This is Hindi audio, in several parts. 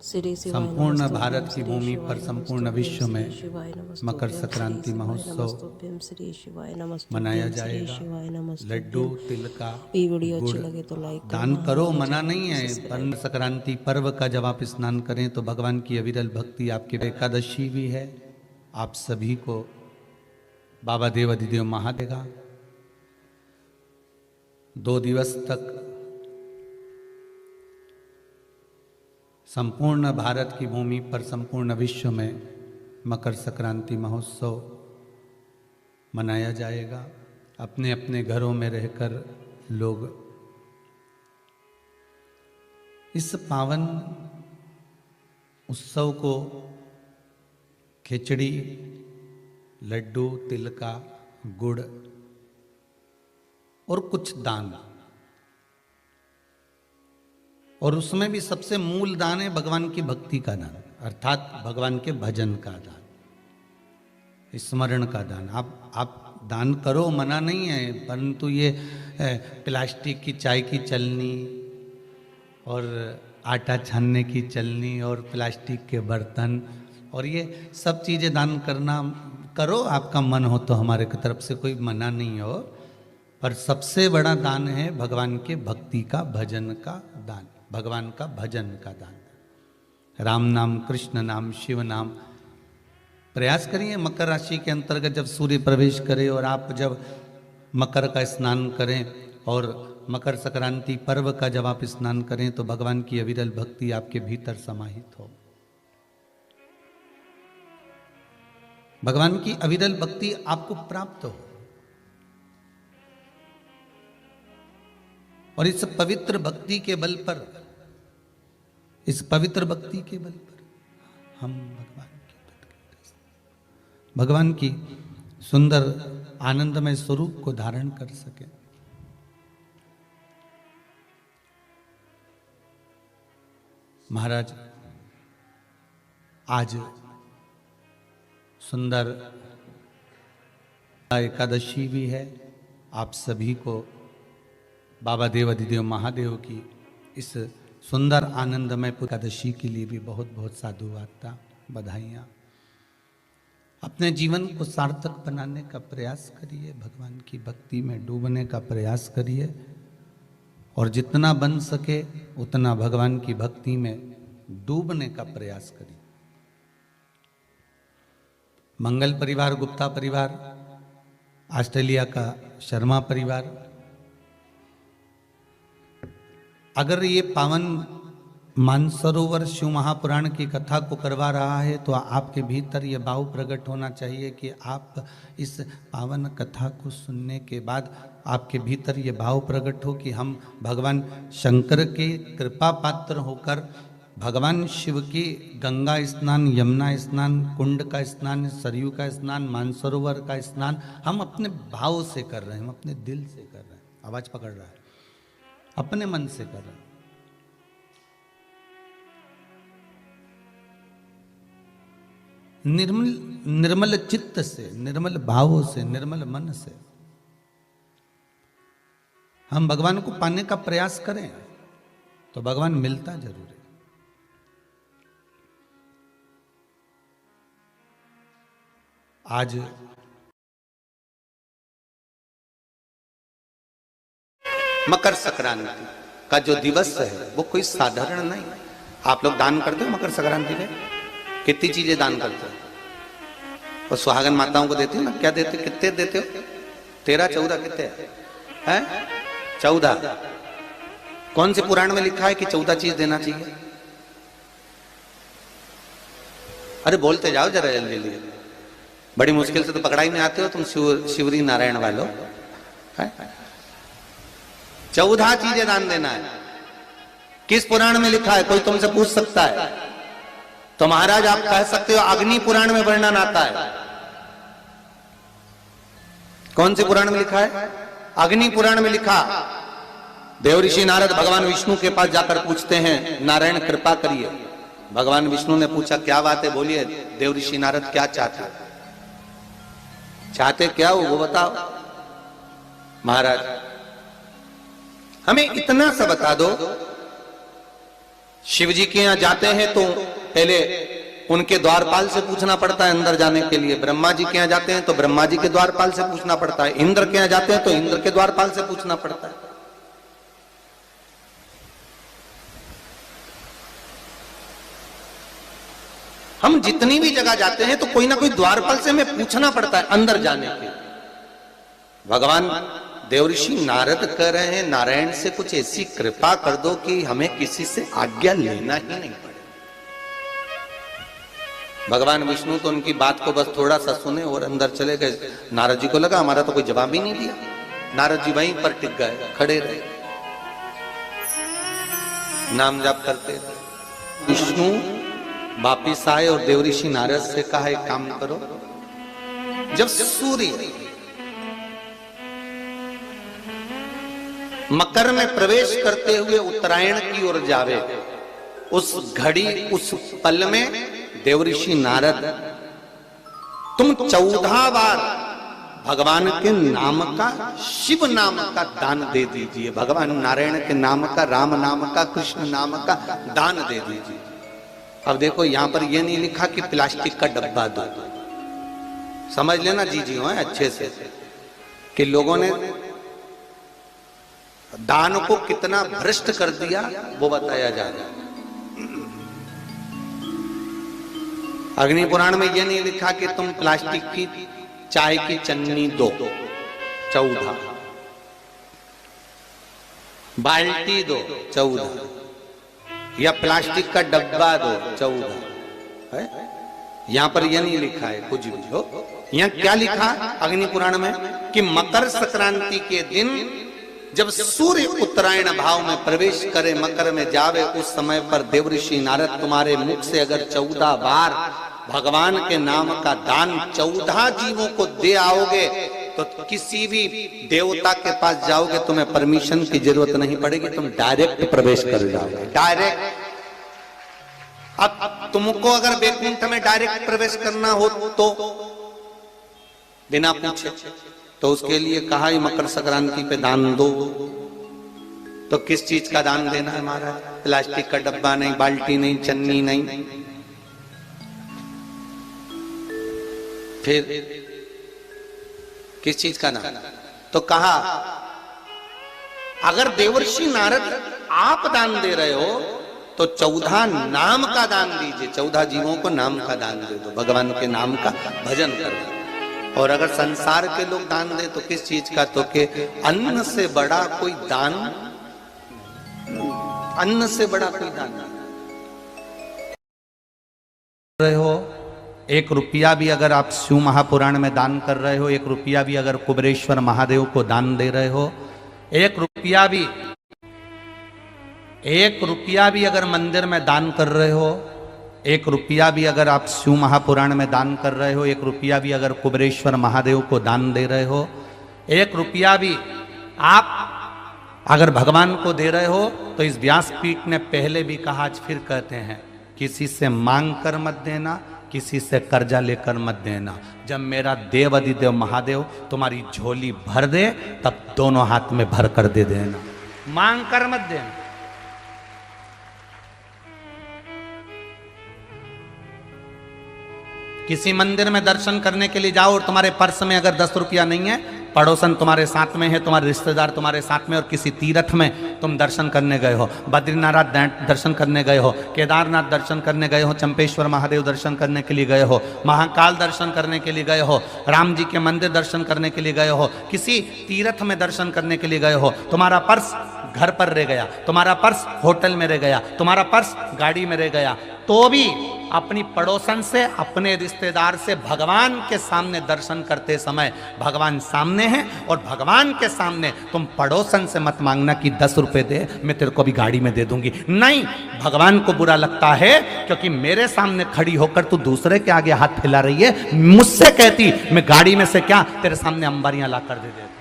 संपूर्ण भारत की भूमि पर संपूर्ण विश्व में मकर संक्रांति महोत्सव मनाया जाएगा। लड्डू तिल का गुड़ दान करो, मना नहीं है। पर संक्रांति पर्व का जब आप स्नान करें तो भगवान की अविरल भक्ति आपके एकादशी भी है। आप सभी को बाबा देव अधिदेव महादेगा 2 दिवस तक संपूर्ण भारत की भूमि पर संपूर्ण विश्व में मकर संक्रांति महोत्सव मनाया जाएगा। अपने अपने घरों में रहकर लोग इस पावन उत्सव को खिचड़ी, लड्डू, तिल का गुड़ और कुछ दान, और उसमें भी सबसे मूल दान है भगवान की भक्ति का दान, अर्थात भगवान के भजन का दान, स्मरण का दान। आप दान करो, मना नहीं है, परंतु ये प्लास्टिक की चाय की चलनी और आटा छानने की चलनी और प्लास्टिक के बर्तन और ये सब चीज़ें दान करना करो, आपका मन हो तो, हमारे की तरफ से कोई मना नहीं हो। पर सबसे बड़ा दान है भगवान के भक्ति का, भजन का दान, भगवान का भजन का दान। राम नाम, कृष्ण नाम, शिव नाम। प्रयास करिए मकर राशि के अंतर्गत जब सूर्य प्रवेश करे और आप जब मकर का स्नान करें और मकर संक्रांति पर्व का जब आप स्नान करें तो भगवान की अविरल भक्ति आपके भीतर समाहित हो। भगवान की अविरल भक्ति आपको प्राप्त हो और इस पवित्र भक्ति के बल पर, इस पवित्र भक्ति के बल पर हम भगवान की सुंदर आनंदमय स्वरूप को धारण कर सके। महाराज, आज सुंदर एकादशी भी है। आप सभी को बाबा देव अधिदेव महादेव की इस सुंदर आनंदमय एकादशी के लिए भी बहुत बहुत साधुवाद, बधाइयाँ। अपने जीवन को सार्थक बनाने का प्रयास करिए, भगवान की भक्ति में डूबने का प्रयास करिए और जितना बन सके उतना भगवान की भक्ति में डूबने का प्रयास करिए। मंगल परिवार, गुप्ता परिवार, ऑस्ट्रेलिया का शर्मा परिवार, अगर ये पावन मानसरोवर शिव महापुराण की कथा को करवा रहा है तो आपके भीतर ये भाव प्रकट होना चाहिए कि आप इस पावन कथा को सुनने के बाद आपके भीतर ये भाव प्रकट हो कि हम भगवान शंकर के कृपा पात्र होकर भगवान शिव की गंगा स्नान, यमुना स्नान, कुंड का स्नान, सरयू का स्नान, मानसरोवर का स्नान हम अपने भाव से कर रहे हैं, हम अपने दिल से कर रहे हैं। आवाज पकड़ रहा है, अपने मन से कर रहे हैं। निर्मल चित्त से, निर्मल भावों से, निर्मल मन से हम भगवान को पाने का प्रयास करें तो भगवान मिलता जरूर है। आज मकर संक्रांति का जो दिवस है वो कोई साधारण नहीं। आप लोग दान करते हो मकर संक्रांति में? कितनी चीजें दान करते हो? और सुहागन माताओं को देते हो ना? क्या देते हो? कितने देते हो? 13, 14 कितने हैं? 14। कौन से पुराण में लिखा है कि 14 चीज देना चाहिए? अरे बोलते जाओ जरा जल्दी जल्दी, बड़ी मुश्किल से तो पकड़ाई में आते हो तुम शिवरी नारायण वालों। 14 चीजें दान देना है। किस पुराण में लिखा है? कोई तुमसे पूछ सकता है तो महाराज आप कह सकते हो अग्नि पुराण में वर्णन आता है। कौन से पुराण में लिखा है? अग्नि पुराण में लिखा। देव ऋषि नारद भगवान विष्णु के पास जाकर पूछते हैं, नारायण कृपा करिए। भगवान विष्णु ने पूछा क्या बात है, बोलिए। देव ऋषि नारद क्या चाहते क्या हो वो बताओ। महाराज हमें इतना सा बता दो शिव जी के यहां जाते हैं तो पहले उनके द्वारपाल से पूछना पड़ता है अंदर जाने के लिए। ब्रह्मा जी के यहां जाते हैं तो ब्रह्मा जी के द्वारपाल से पूछना पड़ता है। इंद्र के यहां जाते हैं तो इंद्र के द्वारपाल से पूछना पड़ता है। हम जितनी भी जगह जाते हैं तो कोई ना कोई द्वारपाल से हमें पूछना पड़ता है अंदर जाने के। भगवान देवऋषि नारद कह रहे हैं, नारायण से कुछ ऐसी कृपा कर दो कि हमें किसी से आज्ञा लेना ही नहीं पड़े। भगवान विष्णु तो उनकी बात को बस थोड़ा सा सुने और अंदर चले गए। नारद जी को लगा हमारा तो कोई जवाब ही नहीं दिया। नारद जी वहीं पर टिक गए, खड़े रहे, नाम जाप करते रहे। विष्णु वापिस आए और देवऋषि नारद से कहा एक काम करो, जब सूर्य मकर में प्रवेश करते हुए उत्तरायण की ओर जावे, उस घड़ी उस पल में देवऋषि नारद तुम 14 बार भगवान के नाम का, शिव नाम का दान दे दीजिए। भगवान नारायण के नाम का, राम नाम का, कृष्ण नाम का दान दे दीजिए। अब देखो यहां पर यह नहीं लिखा कि प्लास्टिक का डब्बा दो, समझ लेना जी हो अच्छे से कि लोगों ने दान को कितना भ्रष्ट कर दिया वो बताया जाएगा। अग्नि पुराण में यह नहीं लिखा कि तुम प्लास्टिक की चाय की चन्नी दो 14, बाल्टी दो 14, या प्लास्टिक का डब्बा दो 14 है। यहां पर यह नहीं लिखा है कुछ भी हो। यहां क्या लिखा अग्नि पुराण में कि मकर संक्रांति के दिन जब सूर्य उत्तरायण भाव में प्रवेश करे, मकर में जावे, उस समय पर देवऋषि नारद तुम्हारे मुख से अगर 14 बार भगवान के नाम का दान 14 जीवों को दे आओगे तो किसी भी देवता के पास जाओगे, तुम्हें परमिशन की जरूरत नहीं पड़ेगी, तुम डायरेक्ट प्रवेश कर जाओगे, डायरेक्ट। अब तुमको अगर बैकुंठ में डायरेक्ट प्रवेश करना हो तो बिना पूछे, तो उसके लिए कहा ही मकर संक्रांति पे दान दो। तो किस चीज का दान देना है महाराज? प्लास्टिक का डब्बा नहीं, बाल्टी नहीं, चन्नी नहीं, फिर किस चीज का दान? तो कहा अगर देवर्षि नारद आप दान दे रहे हो तो 14 नाम का दान दीजिए, 14 जीवों को नाम का दान दे दो, भगवान के नाम का भजन करो। और अगर संसार के लोग दान दे तो किस चीज का? तो के अन्न से बड़ा कोई दान, अन्न से बड़ा कोई दान रहे हो। 1 रुपया भी अगर आप शिव महापुराण में दान कर रहे हो, 1 रुपया भी अगर कुबेरेश्वर महादेव को दान दे रहे हो, 1 रुपया भी अगर मंदिर में दान कर रहे हो, 1 रुपया भी अगर आप शिव महापुराण में दान कर रहे हो, 1 रुपया भी अगर कुबेरेश्वर महादेव को दान दे रहे हो, 1 रुपया भी आप अगर भगवान को दे रहे हो, तो इस व्यासपीठ ने पहले भी कहा, आज फिर कहते हैं, किसी से मांग कर मत देना, किसी से कर्जा लेकर मत देना। जब मेरा देव अधिदेव महादेव तुम्हारी झोली भर दे तब दोनों हाथ में भर कर दे देना, मांग कर मत देना। किसी मंदिर में दर्शन करने के लिए जाओ और तुम्हारे पर्स में अगर 10 रुपया नहीं है, पड़ोसन तुम्हारे साथ में है, तुम्हारे रिश्तेदार तुम्हारे साथ में, और किसी तीर्थ में तुम दर्शन करने गए हो, बद्रीनाथ दर्शन करने गए हो, केदारनाथ दर्शन करने गए हो, चंपेश्वर महादेव दर्शन करने के लिए गए हो, महाकाल दर्शन करने के लिए गए हो, राम जी के मंदिर दर्शन करने के लिए गए हो, किसी तीर्थ में दर्शन करने के लिए गए हो, तुम्हारा पर्स घर पर रह गया, तुम्हारा पर्स होटल में रह गया, तुम्हारा पर्स गाड़ी में रह गया, तो भी अपनी पड़ोसन से, अपने रिश्तेदार से भगवान के सामने दर्शन करते समय भगवान सामने है, और भगवान के सामने तुम पड़ोसन से मत मांगना कि 10 रुपए दे, मैं तेरे को भी गाड़ी में दे दूंगी। नहीं, भगवान को बुरा लगता है क्योंकि मेरे सामने खड़ी होकर तू दूसरे के आगे हाथ फैला रही है। मुझसे कहती मैं गाड़ी में से क्या तेरे सामने अंबारियां ला कर दे देता।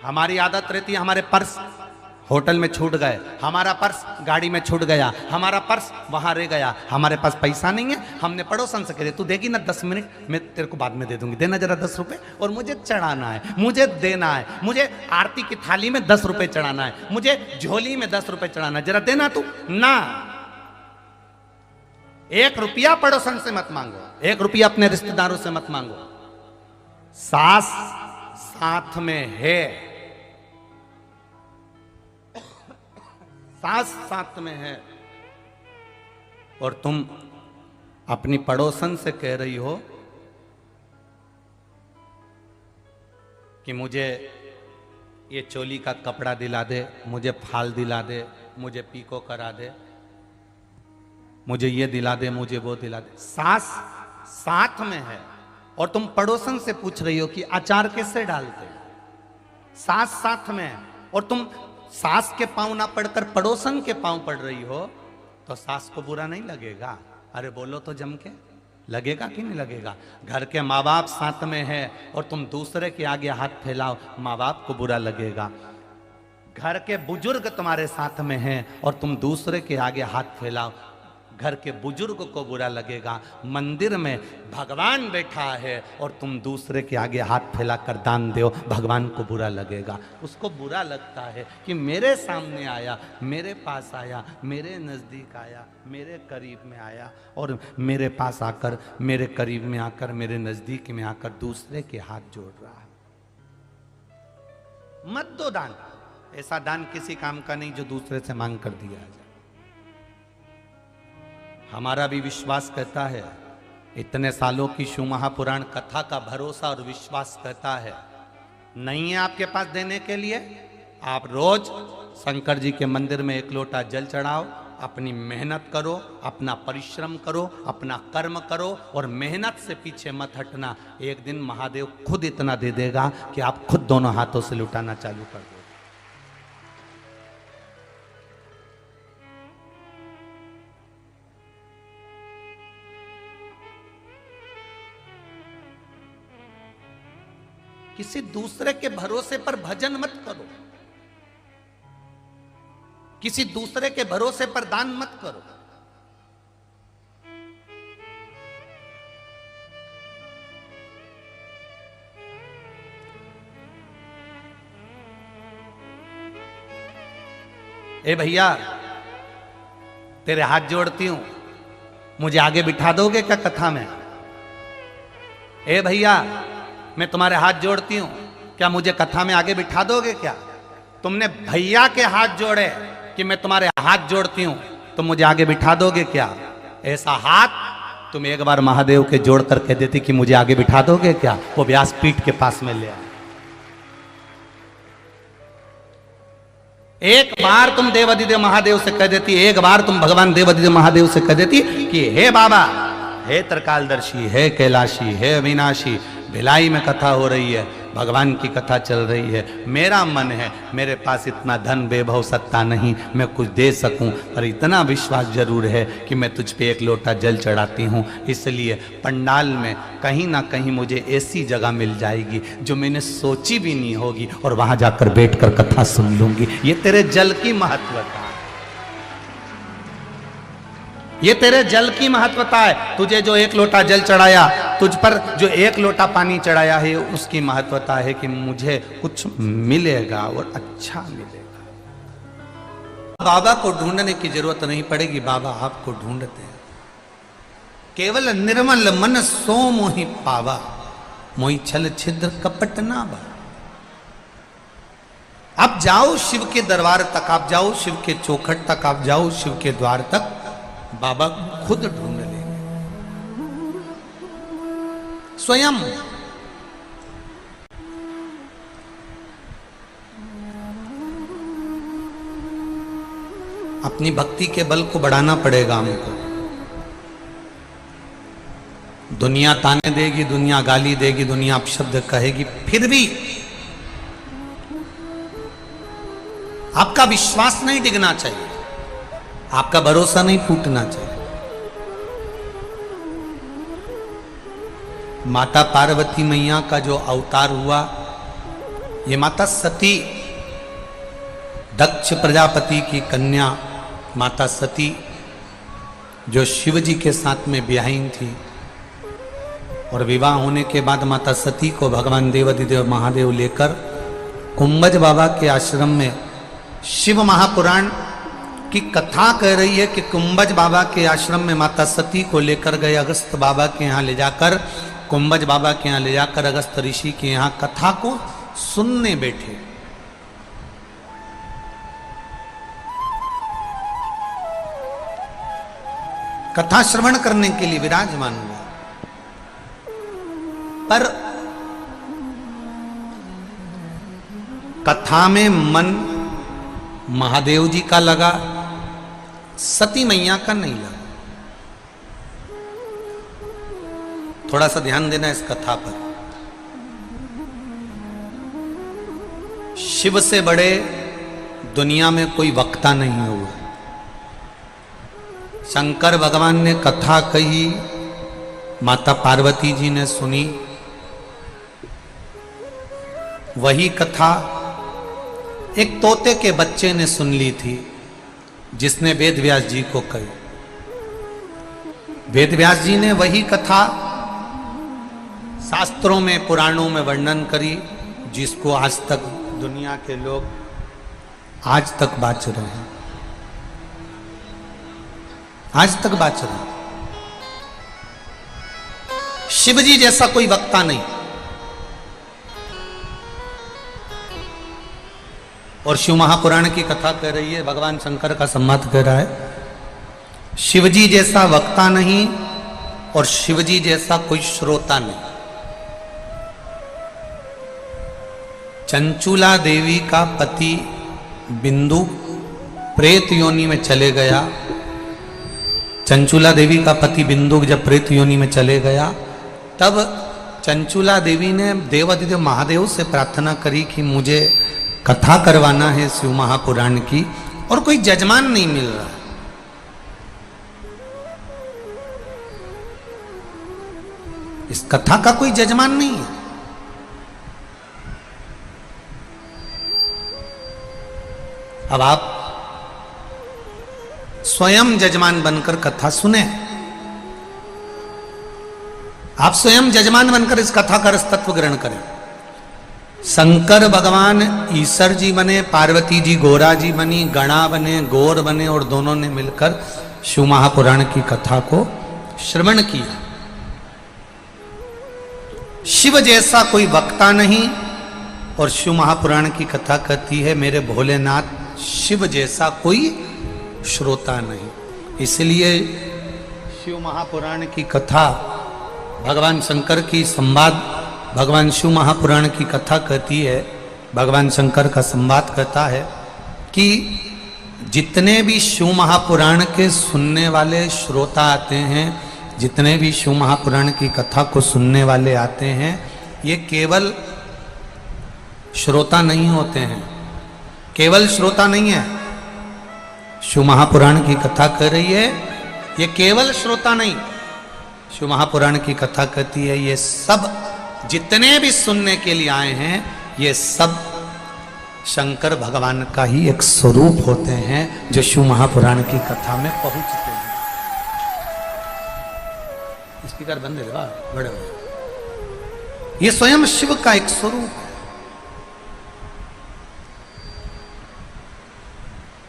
हमारी आदत रहती है हमारे पर्स होटल में छूट गए, हमारा पर्स गाड़ी में छूट गया, हमारा पर्स वहां रह गया, हमारे पास पैसा नहीं है, हमने पड़ोसन से कह तू देगी ना 10 मिनट, मैं तेरे को बाद में दे दूंगी, देना जरा 10 रुपए, और मुझे चढ़ाना है, मुझे देना है, मुझे आरती की थाली में 10 रुपए चढ़ाना है, मुझे झोली में 10 रुपए चढ़ाना है, जरा देना तू ना। 1 रुपया पड़ोसन से मत मांगो, 1 रुपया अपने रिश्तेदारों से मत मांगो। सास साथ में है, सास साथ में है, और तुम अपनी पड़ोसन से कह रही हो कि मुझे ये चोली का कपड़ा दिला दे, मुझे फाल दिला दे, मुझे पीको करा दे, मुझे ये दिला दे, मुझे वो दिला दे। सास साथ में है और तुम पड़ोसन से पूछ रही हो कि अचार कैसे डालते। सास साथ में है और तुम सास के पांव ना पढ़कर पड़ोसन के पांव पढ़ रही हो, तो सास को बुरा नहीं लगेगा? अरे बोलो तो जम के, लगेगा कि नहीं लगेगा? घर के माँ बाप साथ में है और तुम दूसरे के आगे हाथ फैलाओ, माँ बाप को बुरा लगेगा। घर के बुजुर्ग तुम्हारे साथ में हैं और तुम दूसरे के आगे हाथ फैलाओ, घर के बुजुर्ग को बुरा लगेगा। मंदिर में भगवान बैठा है और तुम दूसरे के आगे हाथ फैलाकर दान दो, भगवान को बुरा लगेगा। उसको बुरा लगता है कि मेरे सामने आया, मेरे पास आया, मेरे नज़दीक आया, मेरे करीब में आया और मेरे पास आकर, मेरे करीब में आकर, मेरे नज़दीक में आकर दूसरे के हाथ जोड़ रहा है। मत दो दान, ऐसा दान किसी काम का नहीं जो दूसरे से मांग कर दिया जाए। हमारा भी विश्वास कहता है, इतने सालों की शिव महापुराण कथा का भरोसा और विश्वास कहता है, नहीं है आपके पास देने के लिए, आप रोज शंकर जी के मंदिर में 1 लोटा जल चढ़ाओ, अपनी मेहनत करो, अपना परिश्रम करो, अपना कर्म करो और मेहनत से पीछे मत हटना। एक दिन महादेव खुद इतना दे देगा कि आप खुद दोनों हाथों से लुटाना चालू कर दो। किसी दूसरे के भरोसे पर भजन मत करो, किसी दूसरे के भरोसे पर दान मत करो। ए भैया, तेरे हाथ जोड़ती हूं, मुझे आगे बिठा दोगे क्या कथा में? ए भैया, मैं तुम्हारे हाथ जोड़ती हूं, क्या मुझे कथा में आगे बिठा दोगे क्या? तुमने भैया के हाथ जोड़े कि मैं तुम्हारे हाथ जोड़ती हूं, तो मुझे आगे बिठा दोगे क्या? ऐसा हाथ तुम एक बार महादेव के जोड़ कर कह देती कि मुझे आगे बिठा दोगे क्या? वो व्यासपीठ के पास में ले आए। एक बार तुम देवादिदेव महादेव से कह देती, एक बार तुम भगवान देवादिदेव महादेव से कह देती कि हे बाबा, हे त्रिकालदर्शी, हे कैलाशी, हे अविनाशी, भिलाई में कथा हो रही है, भगवान की कथा चल रही है, मेरा मन है, मेरे पास इतना धन वैभव सत्ता नहीं मैं कुछ दे सकूं, पर इतना विश्वास जरूर है कि मैं तुझ पे 1 लोटा जल चढ़ाती हूं, इसलिए पंडाल में कहीं ना कहीं मुझे ऐसी जगह मिल जाएगी जो मैंने सोची भी नहीं होगी और वहां जाकर बैठकर कथा सुन लूंगी। ये तेरे जल की महत्वता है, ये तेरे जल की महत्वता है। तुझे जो 1 लोटा जल चढ़ाया, तुझ पर जो 1 लोटा पानी चढ़ाया है, उसकी महत्वता है कि मुझे कुछ मिलेगा और अच्छा मिलेगा। बाबा को ढूंढने की जरूरत नहीं पड़ेगी, बाबा आपको ढूंढते हैं। केवल निर्मल मन सो मोहि पावा, मोहि छल छिद्र कपट ना बा। आप जाओ शिव के दरबार तक, आप जाओ शिव के चौखट तक, आप जाओ शिव के द्वार तक, बाबा खुद ढूंढ लेंगे स्वयं। अपनी भक्ति के बल को बढ़ाना पड़ेगा हमको। दुनिया ताने देगी, दुनिया गाली देगी, दुनिया अपशब्द कहेगी, फिर भी आपका विश्वास नहीं डिगना चाहिए, आपका भरोसा नहीं टूटना चाहिए। माता पार्वती मैया का जो अवतार हुआ, ये माता सती दक्ष प्रजापति की कन्या माता सती जो शिव जी के साथ में ब्याहीन थी, और विवाह होने के बाद माता सती को भगवान देवाधिदेव महादेव लेकर कुंभज बाबा के आश्रम में, शिव महापुराण की कथा कह रही है कि कुंभज बाबा के आश्रम में माता सती को लेकर गए, अगस्त बाबा के यहाँ ले जाकर, कुंभज बाबा के यहाँ ले जाकर अगस्त ऋषि के यहाँ कथा को सुनने बैठे। कथा श्रवण करने के लिए विराजमान हुआ, पर कथा में मन महादेव जी का लगा, सती मैया का नहीं लगा। थोड़ा सा ध्यान देना इस कथा पर। शिव से बड़े दुनिया में कोई वक्ता नहीं हुआ। शंकर भगवान ने कथा कही, माता पार्वती जी ने सुनी। वही कथा एक तोते के बच्चे ने सुन ली थी, जिसने वेद व्यास जी को कही। वेद व्यास जी ने वही कथा शास्त्रों में, पुराणों में वर्णन करी, जिसको आज तक दुनिया के लोग आज तक बाच रहे हैं, आज तक बाच रहे हैं। शिव जी जैसा कोई वक्ता नहीं, और शिव महापुराण की कथा कह रही है, भगवान शंकर का संवाद कह रहा है, शिव जी जैसा वक्ता नहीं और शिव जी जैसा कोई श्रोता नहीं। चंचुला देवी का पति बिंदु प्रेत योनि में चले गया। चंचुला देवी का पति बिंदु जब प्रेत योनि में चले गया, तब चंचुला देवी ने देवाधिदेव महादेव से प्रार्थना करी कि मुझे कथा करवाना है शिव महापुराण की, और कोई जजमान नहीं मिल रहा। इस कथा का कोई जजमान नहीं है। अब आप स्वयं जजमान बनकर कथा सुने, आप स्वयं जजमान बनकर इस कथा का रसतत्व ग्रहण करें। शंकर भगवान ईश्वर जी बने, पार्वती जी गोरा जी बनी, गणा बने, गौर बने, और दोनों ने मिलकर शिव महापुराण की कथा को श्रवण किया। शिव जैसा कोई वक्ता नहीं, और शिव महापुराण की कथा कहती है मेरे भोलेनाथ शिव जैसा कोई श्रोता नहीं। इसलिए शिव महापुराण की कथा, भगवान शंकर की संवाद, भगवान शिव महापुराण की कथा कहती है, भगवान शंकर का संवाद कहता है कि जितने भी शिव महापुराण के सुनने वाले श्रोता आते हैं, जितने भी शिव महापुराण की कथा को सुनने वाले आते हैं, ये केवल श्रोता नहीं होते हैं, केवल श्रोता नहीं है। शिव महापुराण की कथा कह रही है, ये केवल श्रोता नहीं, शिव महापुराण की कथा कहती है ये सब जितने भी सुनने के लिए आए हैं, ये सब शंकर भगवान का ही एक स्वरूप होते हैं, जो शिव महापुराण की कथा में पहुंचते हैं। स्पीकर बंद है बड़े, ये स्वयं शिव का एक स्वरूप है,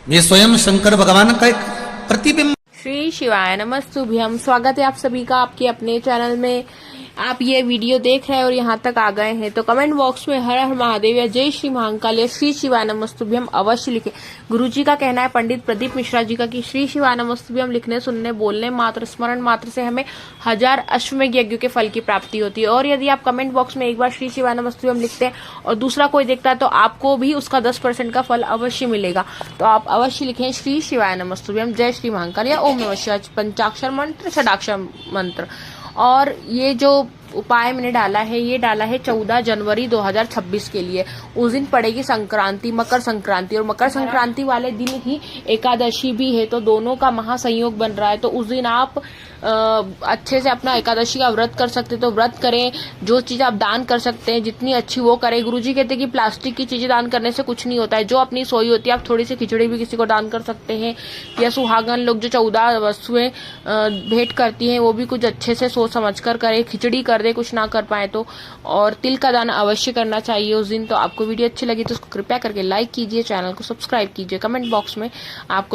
ये स्वयं शंकर भगवान का एक प्रतिबिंब। श्री शिवाय नमस्तुभ्यम। स्वागत है आप सभी का आपके अपने चैनल में। आप ये वीडियो देख रहे हैं और यहाँ तक आ गए हैं तो कमेंट बॉक्स में हर हर महादेव या जय श्री महाकाल या श्री शिवाय नमस्तुभ्यम अवश्य लिखें। गुरुजी का कहना है, पंडित प्रदीप मिश्रा जी का, कि श्री शिवाय नमस्तुभ्यम लिखने, सुनने, बोलने मात्र, स्मरण मात्र से हमें 1000 अश्वमेघ यज्ञों के फल की प्राप्ति होती है। और यदि आप कमेंट बॉक्स में एक बार श्री शिवाय नमस्तुभ्यम लिखते हैं और दूसरा कोई देखता है तो आपको भी उसका 10% का फल अवश्य मिलेगा। तो आप अवश्य लिखें श्री शिवाय नमस्तुभ्यम, जय श्री महाकाल या ओम नमः शिवाय, पंचाक्षर मंत्र, षडाक्षर मंत्र। और ये जो उपाय मैंने डाला है, ये डाला है 14 जनवरी 2026 के लिए। उस दिन पड़ेगी संक्रांति, मकर संक्रांति, और मकर संक्रांति वाले दिन ही एकादशी भी है, तो दोनों का महासंयोग बन रहा है। तो उस दिन आप अच्छे से अपना एकादशी का व्रत कर सकते तो व्रत करें। जो चीज़ आप दान कर सकते हैं जितनी अच्छी वो करें। गुरुजी कहते हैं कि प्लास्टिक की चीज़ें दान करने से कुछ नहीं होता है। जो अपनी सोई होती है आप थोड़ी सी खिचड़ी भी किसी को दान कर सकते हैं। या सुहागन लोग जो 14 वस्तुएं भेंट करती हैं वो भी कुछ अच्छे से सोच समझ कर करें। खिचड़ी कर दे कुछ ना कर पाए तो। और तिल का दान अवश्य करना चाहिए उस दिन। तो आपको वीडियो अच्छी लगी तो उसको कृपया करके लाइक कीजिए, चैनल को सब्सक्राइब कीजिए। कमेंट बॉक्स में आपको